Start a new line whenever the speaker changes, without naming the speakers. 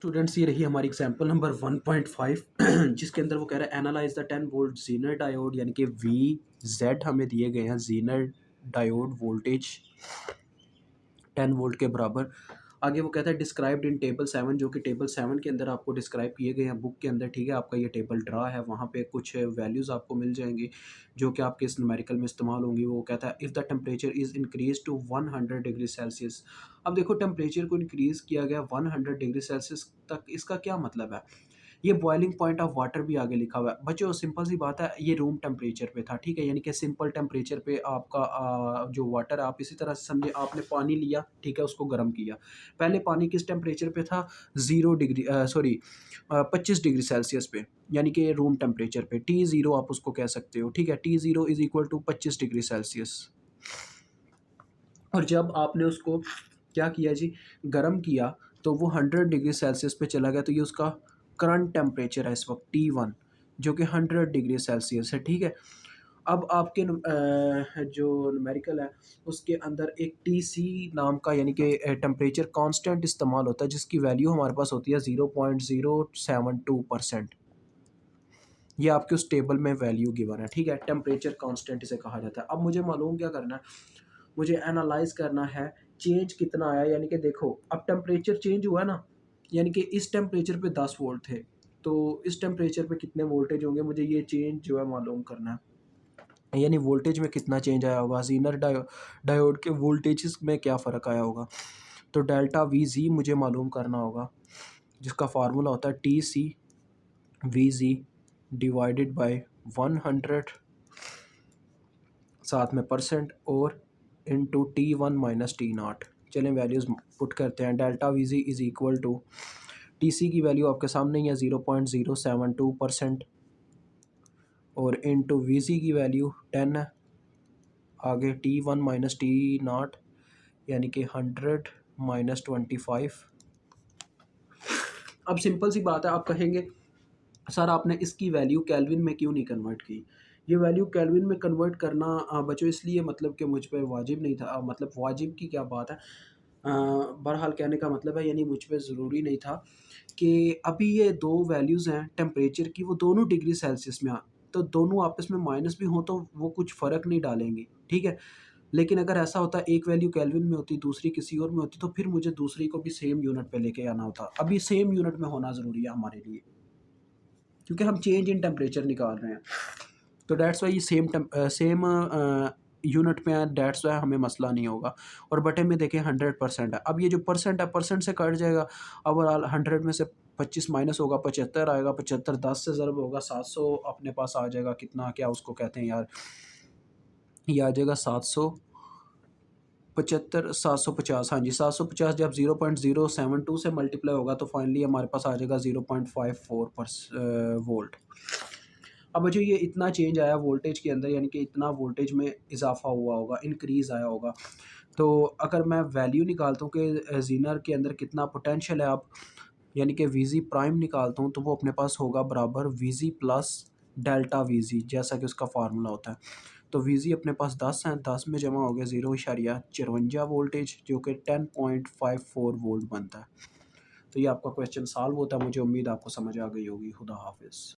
Students, ये रही हमारी एग्जांपल नंबर 1.5 जिसके अंदर वो कह रहा है analyse the 10 volt Zener diode यानी कि वी जेड हमें दिए गए हैं जीनर डायोड वोल्टेज 10 वोल्ट के बराबर। आगे वो कहता है डिस्क्राइब्ड इन टेबल 7 जो कि टेबल 7 के अंदर आपको डिस्क्राइब किए गए हैं बुक के अंदर। ठीक है, आपका ये टेबल ड्रा है, वहाँ पे कुछ वैल्यूज़ आपको मिल जाएंगी जो कि आपके इस न्यूमेरिकल में इस्तेमाल होंगी। वो कहता है if the temperature is increase to 100 degree Celsius. अब देखो टेम्परेचर को इंक्रीज़ किया गया 100 डिग्री सेल्सियस तक, इसका क्या मतलब है? ये बॉइलिंग पॉइंट ऑफ वाटर भी आगे लिखा हुआ है। बच्चों सिंपल सी बात है, ये रूम टेम्परेचर पे था, ठीक है? यानी कि सिंपल टेम्परेचर पे आपका जो वाटर है आप इसी तरह से समझिए, आपने पानी लिया, ठीक है? उसको गर्म किया। पहले पानी किस टेम्परेचर पे था? 0 डिग्री 25 डिग्री सेल्सियस पे, यानी कि रूम टेम्परेचर पे। T0 आप उसको कह सकते हो, ठीक है? T0 is equal to 25 degree Celsius. और जब आपने उसको क्या किया जी, गर्म किया, तो वो 100 डिग्री सेल्सियस पे चला गया, तो ये उसका करंट टेम्परेचर है इस वक्त T1, जो कि 100 डिग्री सेल्सियस है, ठीक है? अब आपके जो न्यूमेरिकल है उसके अंदर एक TC नाम का यानी कि टेम्परेचर कांस्टेंट इस्तेमाल होता है, जिसकी वैल्यू हमारे पास होती है 0.072%। ये आपके उस टेबल में वैल्यू गिवन है, ठीक है? टेम्परेचर कांस्टेंट इसे कहा जाता है। अब मुझे मालूम क्या करना है, मुझे एनालाइज़ करना है चेंज कितना आया। यानी कि देखो, अब टेम्परेचर चेंज हुआ ना, यानी कि इस टेम्परेचर पे 10 वोल्ट थे, तो इस टेम्परेचर पे कितने वोल्टेज होंगे, मुझे ये चेंज जो है मालूम करना है। यानी वोल्टेज में कितना चेंज आया होगा, ज़ीनर डायोड के वोल्टेजेस में क्या फ़र्क आया होगा। तो डेल्टा VZ मुझे मालूम करना होगा, जिसका फार्मूला होता है TC VZ डिवाइडेड बाय 100 साथ में परसेंट और इंटू T1 माइनस T0। चलें वैल्यूज़ पुट करते हैं। Delta VZ is equal to TC की वैल्यू आपके सामने ही है 0.072% और इंटू VZ की वैल्यू 10 है। आगे T1 माइनस T0 यानी कि 100 माइनस 25। अब सिंपल सी बात है, आप कहेंगे सर आपने इसकी वैल्यू केल्विन में क्यों नहीं कन्वर्ट की? ये वैल्यू केल्विन में कन्वर्ट करना बच्चों इसलिए मतलब कि मुझ पे वाजिब नहीं था। मतलब वाजिब की क्या बात है, बहरहाल कहने का मतलब है यानी मुझ पे ज़रूरी नहीं था कि अभी ये 2 वैल्यूज़ हैं टेम्परेचर की, वो दोनों डिग्री सेल्सियस में तो दोनों आपस में माइनस भी हों तो वो कुछ फ़र्क नहीं डालेंगी, ठीक है? लेकिन अगर ऐसा होता एक वैल्यू केल्विन में होती, दूसरी किसी और में होती, तो फिर मुझे दूसरी को भी सेम यूनिट पे लेके आना होता। अभी सेम यूनिट में होना ज़रूरी है हमारे लिए, क्योंकि हम चेंज इन टेम्परेचर निकाल रहे हैं। तो डेट्स वाई ये सेम यूनिट में है, डेट्स वाई हमें मसला नहीं होगा। और बटे में देखें 100% है। अब ये जो परसेंट है, परसेंट से कट जाएगा। ओवरऑल 100 में से 25 माइनस होगा, 75 आएगा। 75 10 से ज़रब होगा, 700 अपने पास आ जाएगा। कितना, क्या उसको कहते हैं यार, ये आ जाएगा 775 750। हाँ जी, 750 जब 0.072 से मल्टीप्लाई होगा तो फाइनली हमारे पास आ जाएगा 0.54 वोल्ट। अब जो ये इतना चेंज आया वोल्टेज के अंदर, यानी कि इतना वोल्टेज में इजाफा हुआ होगा, इंक्रीज़ आया होगा। तो अगर मैं वैल्यू निकालता हूँ कि ज़ीनर के अंदर कितना पोटेंशियल है, आप यानी कि VZ प्राइम निकालता हूँ, तो वो अपने पास होगा बराबर VZ प्लस डेल्टा VZ, जैसा कि उसका फार्मूला होता है। तो VZ अपने पास 10 है, 10 में जमा हो गया 0.54 वोल्टेज, जो कि 10.54 वोल्ट बनता है। तो ये आपका क्वेश्चन सॉल्व होता है। मुझे उम्मीद आपको समझ आ गई होगी। खुदा हाफिज़।